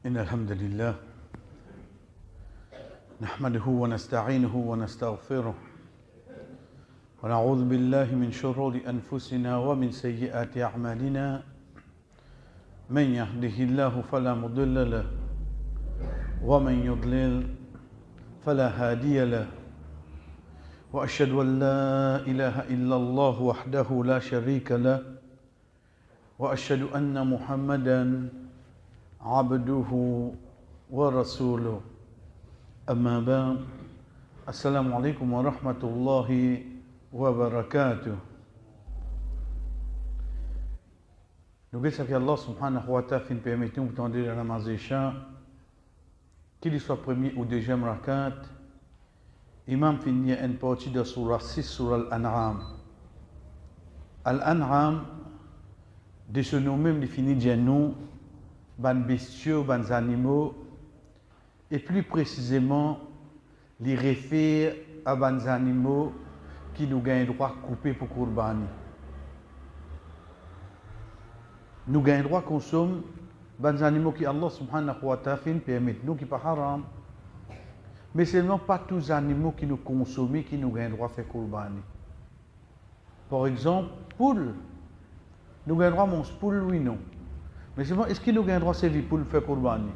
إن الحمد لله نحمده ونستعينه ونستغفره ونعوذ بالله من شرور أنفسنا ومن سيئات أعمالنا من يهده الله فلا مضل له ومن يضلل فلا هادي له وأشهد أن لا إله إلا الله وحده لا شريك له وأشهد أن محمدًا عبده ورسوله أما بعد السلام عليكم ورحمة الله وبركاته. Nous bénissons Allah subhanahu wa ta'ala qui nous permet de tendre la namaz isha, qu'il soit premier ou deuxième rakat. Imam finit une partie de surah 6, surah Al-An'am. Al-An'am, de ce nom même défini de nous, ban bestiaux, ban animaux, et plus précisément, les réfère à ban animaux qui nous gagnent droit coupé pour Qurbani. Nous gagnons droit consommer ban animaux qui Allah subhanahu wa ta'ala permet, nous qui pas haram, mais seulement pas tous les animaux qui nous consomment qui nous gagnent droit faire Qurbani. Par exemple, poule, nous gagnons droit mon poule, oui, non. Mais seulement, est-ce qu'il nous gagne droit de servir pour le faire Qurbani?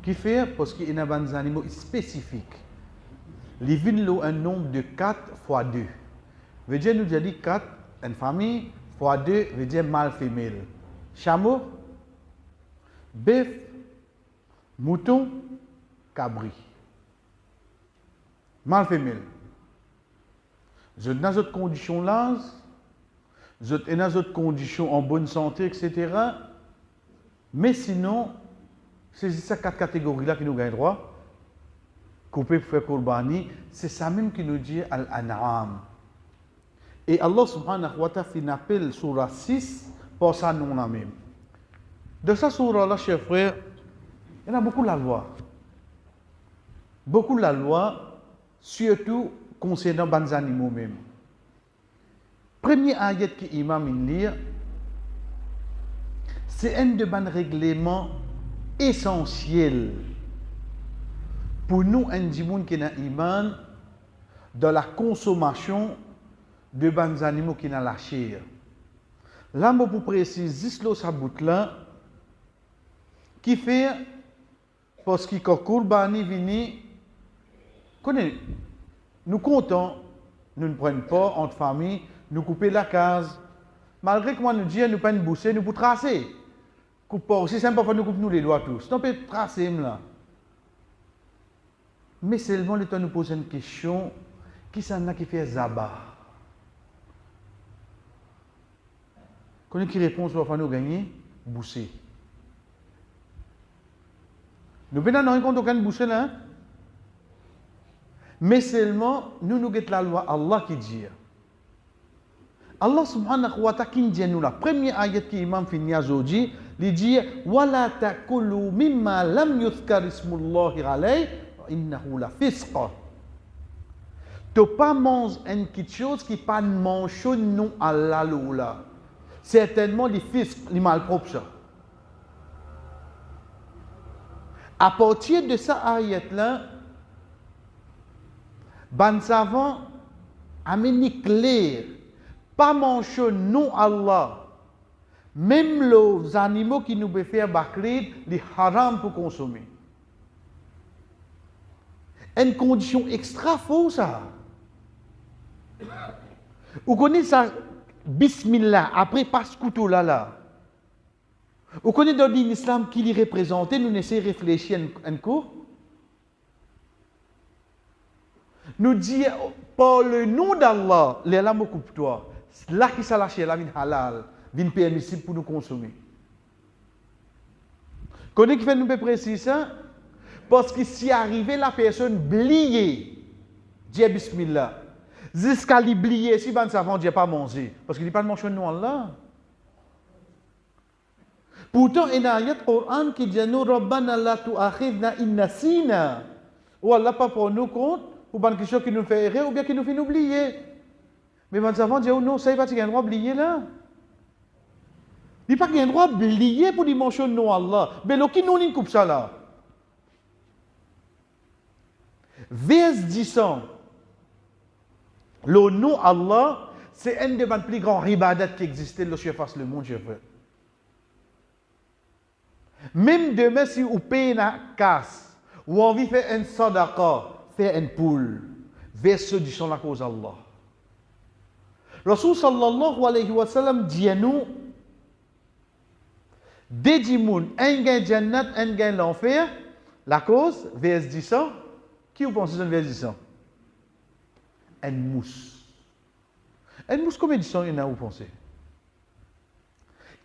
Qui fait? Parce qu'il y a des animaux spécifiques. Les vignes ont un nombre de 4 fois 2. Veut dire, nous avons dit 4, une famille, fois 2, veut dire mâle femelle. Chameau, bœuf, mouton, cabri. Mâle femelle. Dans cette condition-là, et dans d'autres conditions en bonne santé, etc. Mais sinon, c'est ces 4 catégories-là qui nous gagnent droit. Couper pour faire Qurbani, c'est ça même qui nous dit Al-An'am. Et Allah subhanahu wa ta'ala appelle surah 6 pour ça nom-là même. De cette surah-là, chers frères, il y en a beaucoup la loi. Beaucoup la loi, surtout concernant les animaux même. Premier ayat que l'imam lit, c'est un de ban règlements essentiels pour nous, un djimoun qui n'a iman, dans la consommation de ban animaux qui n'a la chair. Là, je vous précise, sa bout là, qui fait, parce que quand Qurbani vini, nous comptons, nous ne prenons pas entre familles, nous couper la case. Malgré que moi nous disons, nous pas une boussée, nous pouvons tracer. Coupe pas, si c'est pas nous coupe nous les doigts tous. On peut tracer là. Mais seulement le temps nous poser une question, qui s'en a qui fait Zaba? Quand qui répond sur nous gagner, boussée. Nous venons dans un compte aucun boussée là. Hein? Mais seulement nous avons la loi Allah qui dit. Allah subhanahu wa ta'ala qui dit nous la première ayat qui imam finit aujourd'hui, il dit wala takulu mimma lam yuzkar ismullahi alayhi innahu la fisq. Tu pas manger une petite chose qui pas mentionne non Allah là. Certainement les fisq, les malpropres ça. À partir de cette ayat là, ban savant amène clair. Pas mentionner non Allah. Même les animaux qui nous peuvent faire bakrid, les haram pour consommer. Une condition extra fausse ça. Vous connaissez ça, bismillah, après passe couteau là. Vous connaissez dans l'islam qui l'y représente, nous essayons de réfléchir un coup. Nous disons, par le nom d'Allah, les lames coupe toi. Là qui s'est lâché, là, vient halal, vient permissible pour nous consommer. Connaissez qui fait nous préciser ça? Parce que si arrivé la personne bliée, dit bismillah, jusqu'à l'oublier, si ben savant dit pas manger, parce qu'il n'est pas de manger nous Allah. Pourtant, il y a un ayat Coran qui dit nous Rabbana la tu'akhidna in nasina. Ou Allah pas pour nous compte, ou bien quelque chose qui nous fait errer, ou bien qui nous fait oublier. Mais ben savant dit non, ça y va, tu as le droit d'oublier là. Il n'y a pas de droit de lier pour dimension non Allah. Mais qui nous n'y coupe ça là? Vers 10 ans, le nom Allah, c'est un des plus grands ribadat qui existait dans le monde, je veux. Même demain, si vous payez une casse, ou envie de faire un sadaqa, faire une poule, vers ceux qui sont la cause d'Allah. Rasul sallallahu alayhi wa sallam dit à nous, des dimoun, un gain jannat, un gain l'enfer, la cause, vers 10 ans, qui vous pensez vers 10 ans? Un mousse. Un mousse, combien de temps il y en a, vous pensez?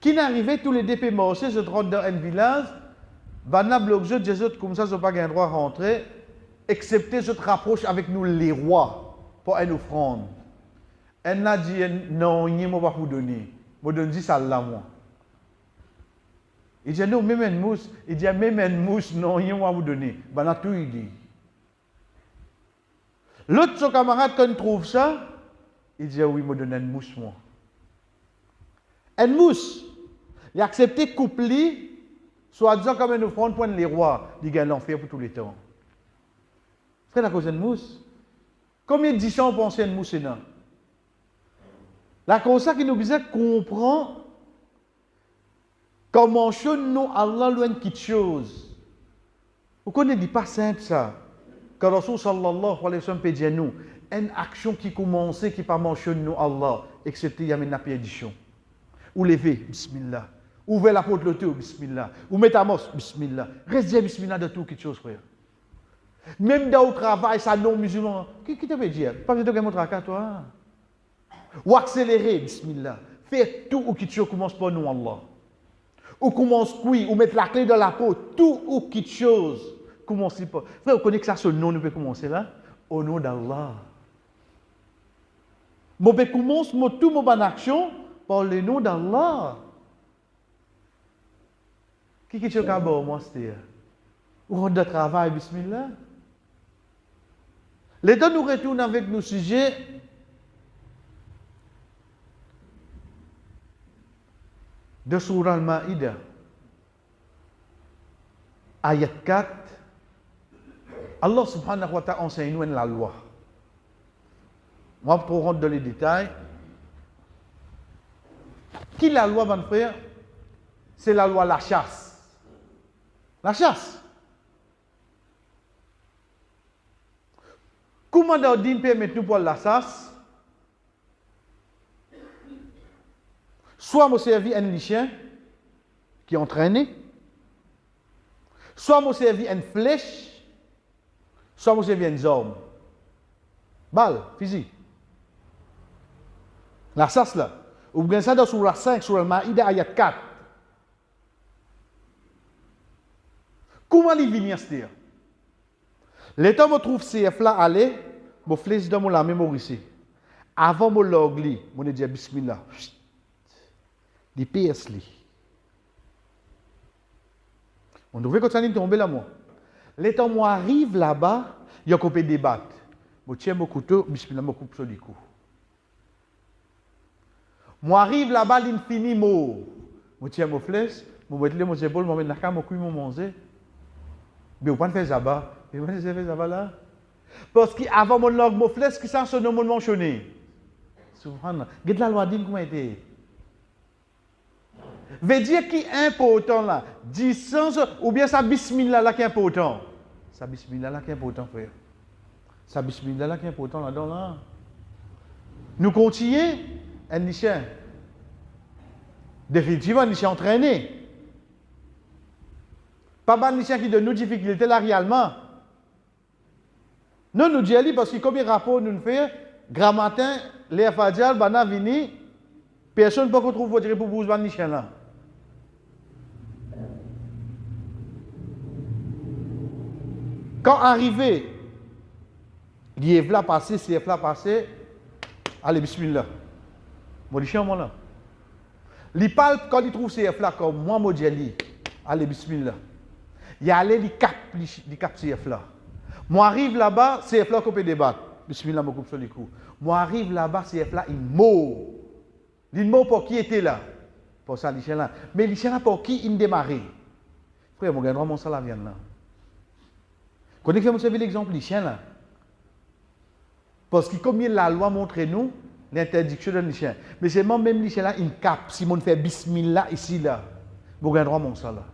Qui n'arrivait tous les DP marchés, je rentre dans un village, Bana bloque je dis comme ça, je n'ai pas le droit de rentrer, excepté je te rapproche avec nous les rois pour une offrande. Elle n'a dit non, il ne va pas vous donner. Je donne 10 Allah moi. Il dit non, même une mousse. Il dit même une mousse, non, il ne va vous donner. Bana tout il dit. L'autre son camarade quand il trouve ça, il dit oui, il me donne une mousse moi. Une mousse. Il a accepté coupler, soit disant comme une offrande pour les rois. Il gagne l'enfer pour tous les temps. C'est la cause d'une mousse. Combien de 10 ans on pense à une mousse là? La cause ça qui nous disait comprend comment nous Allah loin de quelque chose. Vous connaissez pas simple ça. Quand Rasul sallallahu alayhi wa sallam peut dire nous, une action qui commence qui pas mentionne nous Allah, excepté y a une pédition. Ou lever, bismillah. Ouvrez la porte de l'auto, bismillah. Ou métamos, bismillah. Restez bismillah de tout quelque chose, frère. Même dans le travail, ça non musulman. Qui te peut dire? Pas besoin de montrer à toi. Ou accélérer, bismillah. Faites tout ou quelque chose commence par nous, Allah. Ou commence oui, ou mettre la clé dans la peau, tout ou quelque chose commence par. Frère, vous connaissez que ça, ce nom, nous peut commencer là? Au nom d'Allah. Mon peut commencer, tout mon bonne action, par le nom d'Allah. Qui est-ce que vous moi, c'est? Ou rentre de travail, bismillah. Les deux nous retournent avec nos sujets. De Surah Al-Ma'idah, ayat 4, Allah subhanahu wa ta'ala enseigne nous la loi. Moi, pour rentrer dans les détails, qui la loi, mon frère? C'est la loi la chasse. La chasse. Comment d'ordine permet nous pour la chasse? Soit mon servi un lichin qui est entraîné, soit mon servi une flèche, soit mon servi une arme. Balle, physique. La chasse là. Vous voyez ça dans Surah 5, Surah Al-Ma'idah, ayat 4. Comment il vient se dire? L'état me trouve CF là, allez, mon flèche dans la mémoire ici. Avant mon logli, mon dit Bismillah. Des PS li. On devrait continuer de tomber là, moi. Les temps moi arrive là-bas, il y a coupé débattre. Je tiens mon couteau, bismillah, je coupe sur le coup. Moi arrive là-bas, l'infini mot. Je tiens mon flèche, je mets mon épaule, je mets la cam, je couille mon manger. Mais vous ne pouvez pas faire ça. Mais vous ne pouvez pas faire ça là. Parce qu'avant mon log, mon flèche, qui s'en sonne mon mentionné. Subhanallah. Regarde la loi dit comment était. Veut dire qui est important là? 10 ou bien ça bismillah là qui est important? Ça bismillah là qui est important, frère. Ça bismillah là qui est important là-dedans là. Nous continuons un lichin. Définitivement, un lichin entraîné. Pas un lichin qui donne nous difficultés là réellement. Nous nous disons parce que combien de rapports nous faisons, grand matin, les fadjal, bana vini, personne ne peut trouver votre pour vous un lichin là. Quand arrivé, l'IEV là passé, CF là passé, allez, bismillah. Moi, je suis là. Il parle quand il trouve CF là, comme moi, je dis, allez, bismillah. Il allé, il cap CF là. Moi, arrive là-bas, CF là, qu'on peut débattre. Bismillah, je coupe sur les coups. Moi, arrive là-bas, CF là, il mot. Il mot pour qui était là. Pour ça, les chiens là. Mais les chiens là, pour qui ils démarrent? Frère, mon gars, mon ça la viande là. Connaissez vous savez l'exemple des chiens là? Parce que comme la loi montre nous l'interdiction des chiens. Mais c'est même les chiens là, ils capent. Si on fait bismillah ici là, vous avez droit mon ça là.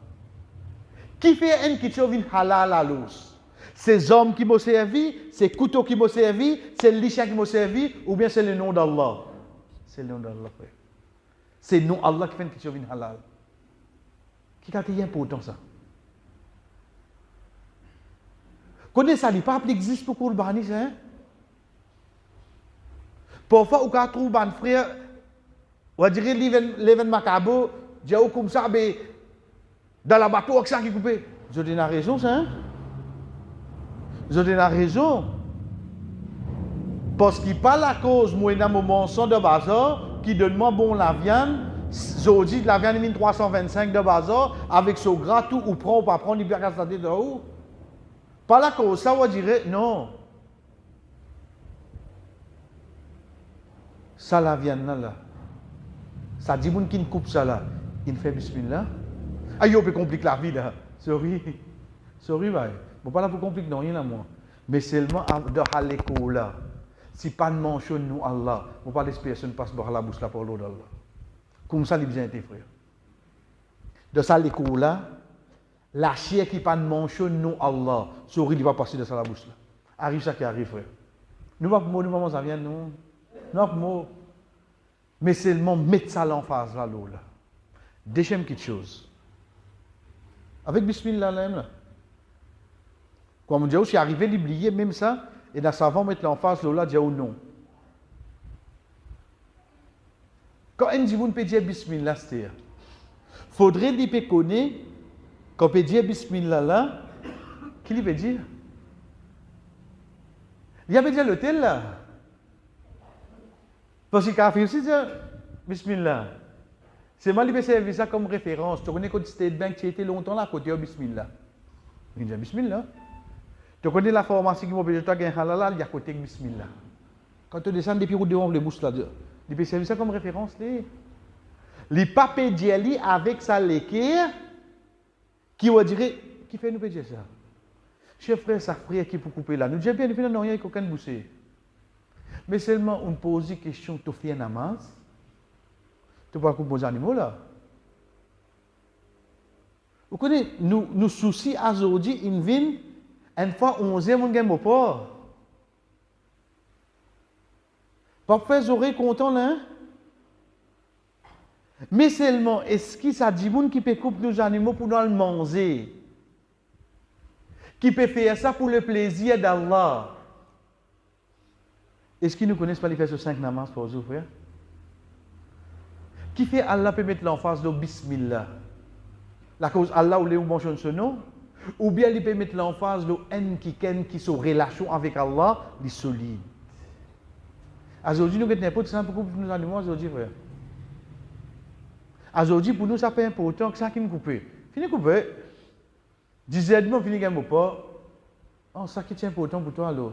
Qui fait un qui vient halal à l'os? C'est hommes qui m'ont servi, c'est couteaux qui m'ont servi, c'est les chiens qui m'ont servi, ou bien c'est le nom d'Allah? C'est le nom d'Allah, frère. C'est nous Allah qui fait un qui vient halal. Qui a été important ça? Connaissez ça, les papes existent pour courbanis, hein? Parfois, on a trouvé un frère, on va dire l'événement macabre, j'ai comme ça, dans la bateau, ça qui est coupé. Vous avez raison, ça, hein? Vous avez raison. Parce qu'il pas la cause, moi, dans mon mensonge de bazar, qui donne moi bon la viande, je dis la viande 1325 de bazar, avec ce gras tout, ou prend ou pas prendre, il peut pas de haut. Pas la cause, ça, on dirait, non. Ça, la viande là. Ça dit, moun qui coupe ça là, il fait bismillah. Ah, il peut compliquer la vie là. Sorry, bye. Bon, pas là pour compliquer, non, rien là, moi. Mais seulement de haléko là. Si pas de mention nous Allah, on pas laisser personne passe par la bouche là pour l'eau d'Allah. Comme ça, il bien été frère. De ça, l'écho là, la chair qui pas de mention nous Allah, sorry, il va passer de ça la bouche là. Arrive ça qui arrive, frère. Nous pas pour nous, ça vient, nous. Non, pour mais seulement mettre ça en face là, l'eau là. Deuxième quelque chose. Avec Bismillah là. Comme on dit, si arrivé l'oublier même ça, et dans savant mettre en face là, dire non. Quand on dit vous ne peut dire Bismillah, c'est-à-dire, faudrait lui connaître quand on peut dire Bismillah là, qui lui veut dire? Il y avait déjà l'hôtel là. Parce que quand aussi dire Bismillah. C'est moi qui vais servir ça comme référence. Tu connais quand State Bank, tu étais longtemps là, côté Bismillah. Il dit Bismillah. Tu connais la pharmacie qui m'a dit tu as un halal, il y a côté Bismillah. Quand tu descends depuis route devant les bouches là, il peut servir ça comme référence. Les papiers d'Yali avec sa l'équerre, qui va dire, qui fait nous dire ça? Chef frère, sa frère qui peut couper là. Nous disons bien, nous faisons rien avec aucun boussé. Mais seulement on pose une question, tu fais un namaz, tu peux couper les animaux là. Vous connaissez, nous soucis à aujourd'hui, une ville, une fois 11e, on gagne pas. Pas faire les oreilles contents là. Hein? Mais seulement, est-ce qu'il y a des gens qui peuvent couper nos animaux pour nous le manger? Qui peut faire ça pour le plaisir d'Allah? Est-ce qu'ils ne connaissent pas les faire sur 5 namaz pour vous, frère? Qui fait Allah peut mettre l'emphase de Bismillah? La cause Allah ou les mentionne ce nom? Ou bien il peut mettre l'emphase de en qui sont relation avec Allah, les solides. Aujourd'hui, nous avons n'importe quoi pour nous animaux aujourd'hui, frère. Aujourd'hui, pour nous, ça fait important que ça qui nous coupe. Fini couper. Disais-moi, fini gagne pas. Oh, ça qui est important pour toi, alors.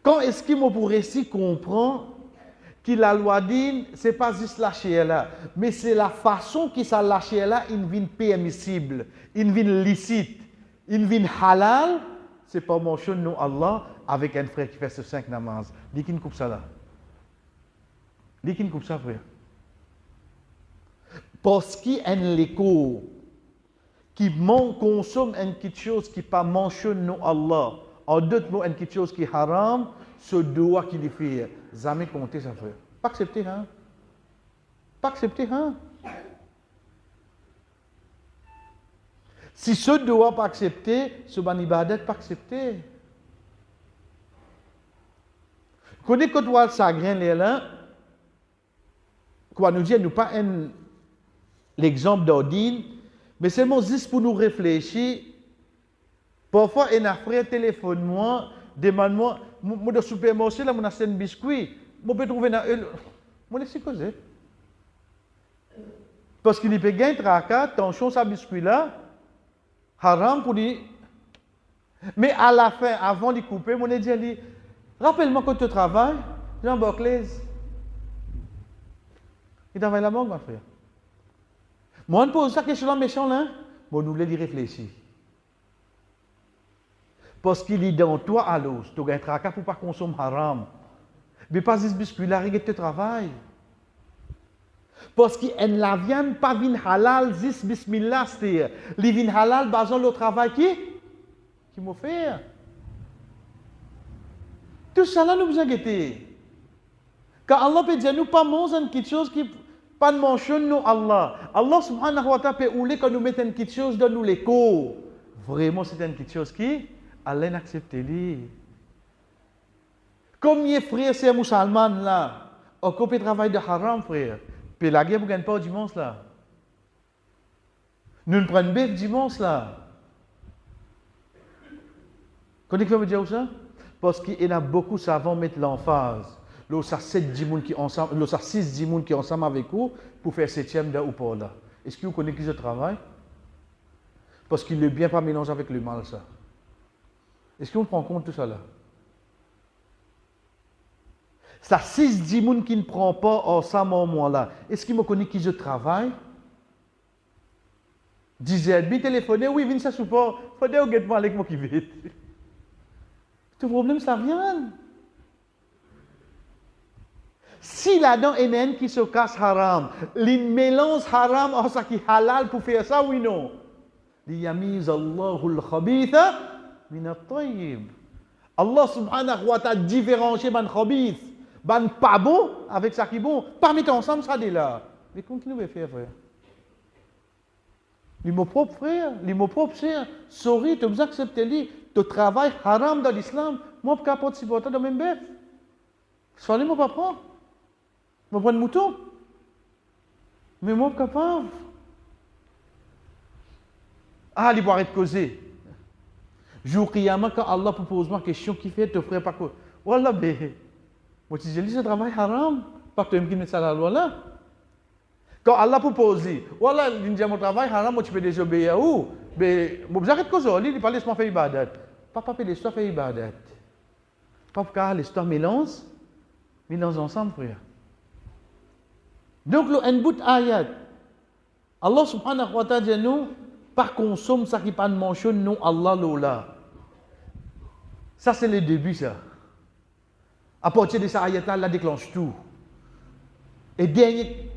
Quand est-ce qu'il m'a pour récit comprend que la loi dit, ce n'est pas juste la chair là, mais c'est la façon que ça la chair là, il vient permissible, il vient licite, il vient halal, c'est pas mention non Allah avec un frère qui fait ce 5 namaz. Dis qu'il coupe ça là. Dis qu'il coupe ça, frère. Parce qu'il y a un écho qui consomme quelque chose qui pas mentionne non Allah. En d'autres mots, quelque chose qui est haram, ce doigt qu'il fait. Jamais compter ça, frère. Pas accepter, hein? Pas accepter, hein? Si ce doigt pas accepter, ce ban ibadat pas accepter. Connais quand on sagrin là, quoi nous dire, nous pas l'exemple d'Odine, mais seulement juste pour nous réfléchir. Parfois, un frère téléphone-moi, demande-moi, moi de supermarché, là, mon acheté un biscuit, je peux trouver dans eux. Moi, laissez causer. Parce qu'il peut gagner tracas, tension, sa biscuit là, haram pour lui. Mais à la fin, avant de couper, mon dit, rappelle-moi quand tu travailles, Jean Barclays. Il travaille la banque, mon frère. Moi, on pose ça question là, méchant, là. Bon, nous voulons y réfléchir. Parce qu'il est dans toi à l'os. Tu as un tracas pour ne pas consommer haram. Mais pas ce biscuit là, regarde ton travail. Parce qu'il la viande pas vin halal, zis bismillah, c'est-à-dire. Les vin halal, basant le travail qui m'a fait. Tout ça là, nous vous inquiétez. Car Allah peut dire, nous pas manger quelque chose qui pas de mentionne nous Allah. Allah subhanahu wa ta'ala peut ouler quand nous mettons quelque chose dans nous les cours. Vraiment, c'est une quelque chose qui Allah n'accepte pas. Comme les frères, c'est musulmans là, occupé travail de haram, frère. Puis la guerre, vous ne gagnez pas au dimanche là. Nous ne prenons pas le dimanche là. Connaissez-vous ce que veut dire ça? Parce qu'il y a beaucoup de savants mettre l'emphase. Là, ça 7 dimoun qui ensemble, là, ça 6 dimoun qui ensemble avec vous pour faire 7e de ou pas là. Est-ce que vous connaissez qui ce travail? Parce qu'il ne bien pas mélanger avec le mal ça. Est-ce que vous prenez compte de tout ça là? Ça 6 dimoun qui ne prend pas ensemble en moi là. Est-ce qu'il me connaît qui je travaille? Disait, bi téléphoné, oui, viens ça support. Faudrait au guet-moi avec moi qui vite. Tout problème, ça vient. Si là-dedans, il y a un qui se casse haram, il mélange haram à ce qui est halal pour faire ça, oui, non. Liyamiz Allahu al-khabitha min at-tayyib. Allah subhanahu wa ta'ala différencie ban khabith, ban pas bon avec ça qui est bon. Pas mettre ensemble ça dès là. Mais comment nous va faire, frère? Les mots propres, frère, les mots propres, c'est sorry, tu as accepté lui, tu travailles haram dans l'islam, moi, je ne peux pas participer dans le même bête. Soyez moi pas prendre. Je vais prendre le mouton. Mais moi, je suis capable. Ah, il va arrêter de causer. Jour Qiyamah, quand Allah propose ma question, qui fait, te ferait pas quoi? Voilà, ben, moi, je dis, ce travail haram, pas que tu me mets ça la loi là. Quand Allah propose, voilà, il dit, mon travail haram, moi, tu peux désobéir où? Mais, moi, j'arrête de causer, il parle de faire ibadat. Papa peut l'histoire faire ibadat. Papa, l'histoire mélange ensemble, frère. Donc, le bout ayat, Allah subhanahu wa ta'ala dit nous, pas consomme ça qui pas de mentionne non Allah lola. Ça c'est le début ça. À partir de ça ayat là, Allah déclenche tout. Et dernier,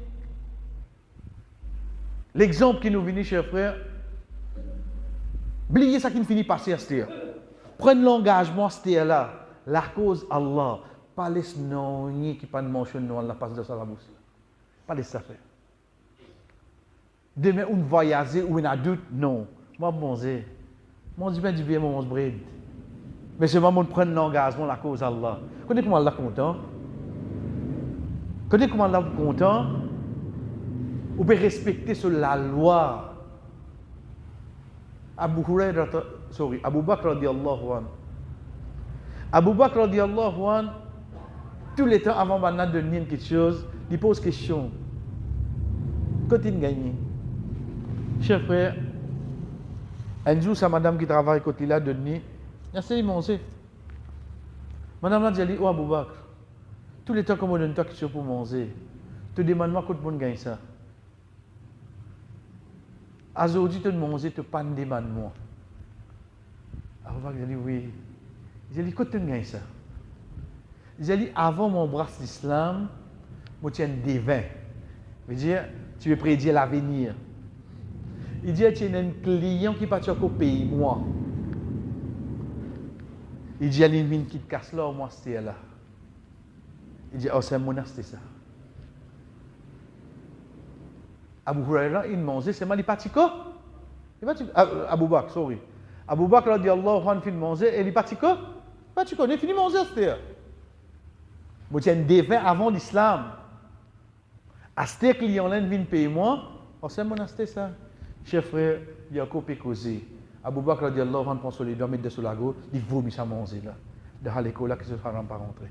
l'exemple qui nous vient, chers frères, oubliez ça qui ne finit pas par c'est prenez l'engagement c'est là, la cause Allah, pas les non qui pas de mentionne non Allah passe de ça la bouche. Pas les ça faire. Demain, on voyage ou un adulte, non. Moi, bon, moi, je dis bien, mon bride. Mais c'est moi qui prends l'engagement, la cause Allah. Connaissez comment Allah est content? Connaissez comment Allah est content? Vous pouvez respecter sur la loi. Abu Bakr radiallahu anhu. Abu Bakr radiallahu anhu, tous les temps avant de dire quelque chose, il pose question. Quand il gagne, cher frère, un jour, c'est madame qui travaille côté là de nuit. Il a manger. Madame a dit, oh Abou Bakr, tous les temps qu'on me donne toi quelque chose pour manger, tu demandes-moi quand monde gagne ça. Aujourd'hui, tu manger, tu pas demande-moi. Abou Bakr a dit, oui. Il a dit, quand tu gagnes ça? Il a dit, avant mon bras d'islam, je tiens des vins. Je veux dire, tu veux prédire l'avenir. Il dit, tu as un client qui part au pays, moi. Il dit, il y a une mine qui te casse là, moi, c'était là. Il dit, oh, c'est un monastère, ça. Abu Huraira, il mangeait, c'est mal, il partit quoi? Abu Bakr, sorry. Abu Bakr, il dit, Allah, il mangeait, et il partit quoi? Il partit quoi? Il finit de manger, c'était. Je tiens des vins avant l'islam. À ce client-là, il vient payer moi. Oh, c'est un monastère, ça. Chef frère, il y a coupé causé. Abu Bakr dit Allah, on prend sur les doigts, mettre sur la gauche, il vomit ça manger là. Dans l'école là, qui se fera pas rentrer.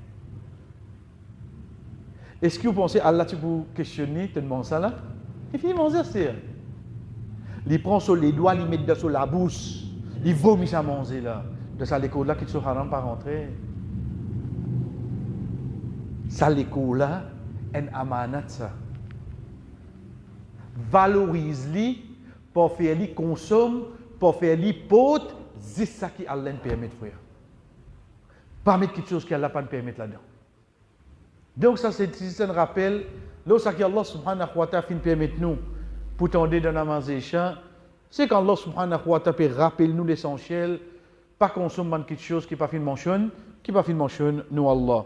Est-ce que vous pensez, Allah, tu peux questionner, tu demandes ça là? Il finit de manger, c'est. Il prend sur les doigts, il met sur la bouche, il vomit ça manger là. Dans l'école là, qui se fera pas rentrer. Ça l'école là, un amanat ça. valorise-li, pour faire li consomme, pour faire li pote, c'est ça qui Allah permet, frère. Pas mettre quelque chose qui Allah pas permettre là-dedans. Donc ça c'est un rappel, là ça qui Allah subhanahu wa ta'ala fin permettre nous pour tendre dans la manzécha, c'est qu'Allah subhanahu wa ta'ala peut rappeler nous l'essentiel, pas consommer quelque chose qui pas fin mentionne, nous Allah.